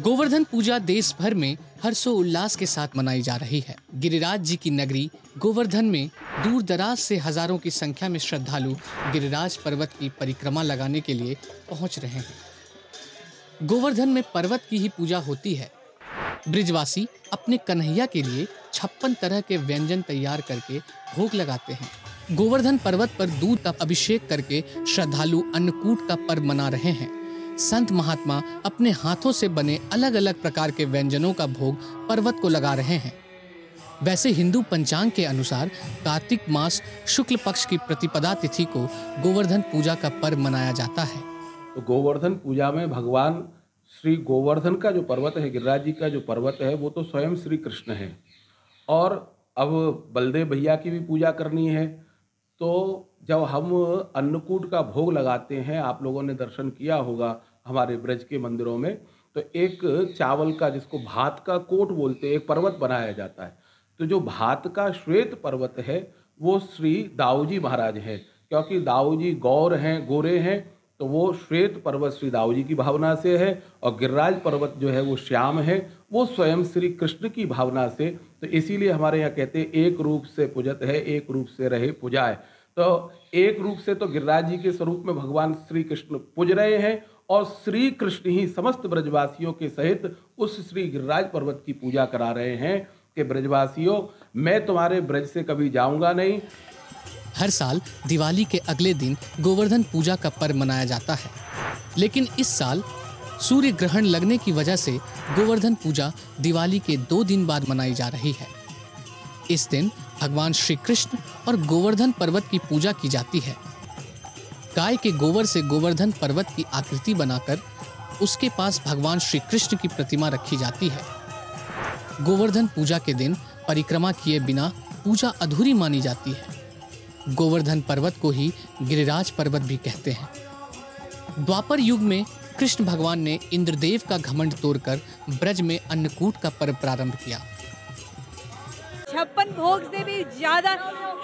गोवर्धन पूजा देश भर में हर्षोल्लास के साथ मनाई जा रही है। गिरिराज जी की नगरी गोवर्धन में दूर दराज से हजारों की संख्या में श्रद्धालु गिरिराज पर्वत की परिक्रमा लगाने के लिए पहुंच रहे हैं। गोवर्धन में पर्वत की ही पूजा होती है। ब्रिजवासी अपने कन्हैया के लिए 56 तरह के व्यंजन तैयार करके भोग लगाते हैं। गोवर्धन पर्वत पर दूध का अभिषेक करके श्रद्धालु अन्नकूट का पर्व मना रहे हैं। संत महात्मा अपने हाथों से बने अलग अलग प्रकार के व्यंजनों का भोग पर्वत को लगा रहे हैं। वैसे हिंदू पंचांग के अनुसार कार्तिक मास शुक्ल पक्ष की प्रतिपदा तिथि को गोवर्धन पूजा का पर्व मनाया जाता है। तो गोवर्धन पूजा में भगवान श्री गोवर्धन का जो पर्वत है, गिरिराज जी का जो पर्वत है, वो तो स्वयं श्री कृष्ण है। और अब बलदेव भैया की भी पूजा करनी है। तो जब हम अन्नकूट का भोग लगाते हैं, आप लोगों ने दर्शन किया होगा हमारे ब्रज के मंदिरों में, तो एक चावल का, जिसको भात का कोट बोलते हैं, एक पर्वत बनाया जाता है। तो जो भात का श्वेत पर्वत है वो श्री दाऊजी महाराज है, क्योंकि दाऊजी गौर हैं, गोरे हैं, तो वो श्वेत पर्वत श्री दाऊजी की भावना से है। और गिरिराज पर्वत जो है वो श्याम है, वो स्वयं श्री कृष्ण की भावना से। तो इसीलिए हमारे यहाँ कहते हैं एक रूप से पूजत है, एक रूप से रहे पुजाए। तो एक रूप से तो गिरिराज जी के स्वरूप में भगवान श्री कृष्ण पूज रहे हैं, और श्री कृष्ण ही समस्त ब्रजवासियों के सहित उस श्री गिरिराज पर्वत की पूजा करा रहे हैं कि ब्रजवासियों, मैं तुम्हारे ब्रज से कभी जाऊंगा नहीं। हर साल दिवाली के अगले दिन गोवर्धन पूजा का पर्व मनाया जाता है, लेकिन इस साल सूर्य ग्रहण लगने की वजह से गोवर्धन पूजा दिवाली के 2 दिन बाद मनाई जा रही है। इस दिन भगवान श्री कृष्ण और गोवर्धन पर्वत की पूजा की जाती है। गाय के गोबर से गोवर्धन पर्वत की आकृति बनाकर उसके पास भगवान श्री कृष्ण की प्रतिमा रखी जाती है। गोवर्धन पूजा के दिन परिक्रमा किए बिना पूजा अधूरी मानी जाती है। गोवर्धन पर्वत को ही गिरिराज पर्वत भी कहते हैं। द्वापर युग में कृष्ण भगवान ने इंद्रदेव का घमंड तोड़कर ब्रज में अन्नकूट का पर्व प्रारंभ किया। 56 भोग से भी ज्यादा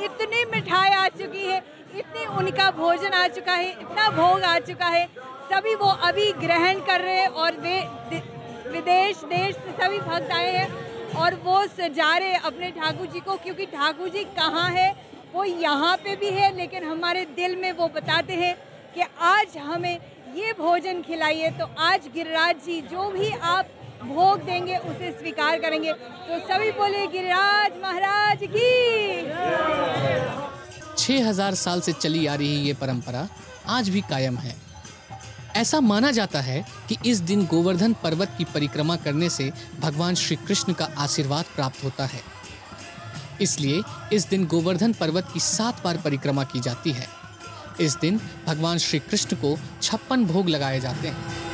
इतनी मिठाई आ चुकी है, इतनी उनका भोजन आ चुका है, इतना भोग आ चुका है, सभी वो अभी ग्रहण कर रहे हैं। और वे विदेश देश से सभी भक्त आए हैं और वो सजा रहे अपने ठाकुर जी को, क्योंकि ठाकुर जी कहाँ है, वो यहाँ पे भी है, लेकिन हमारे दिल में वो बताते हैं कि आज हमें ये भोजन खिलाइए। तो आज गिरिराज जी जो भी आप भोग देंगे उसे स्वीकार करेंगे। तो सभी बोले गिरिराज महाराज की। 6000 साल से चली आ रही ये परंपरा आज भी कायम है। ऐसा माना जाता है कि इस दिन गोवर्धन पर्वत की परिक्रमा करने से भगवान श्री कृष्ण का आशीर्वाद प्राप्त होता है। इसलिए इस दिन गोवर्धन पर्वत की 7 बार परिक्रमा की जाती है। इस दिन भगवान श्री कृष्ण को 56 भोग लगाए जाते हैं।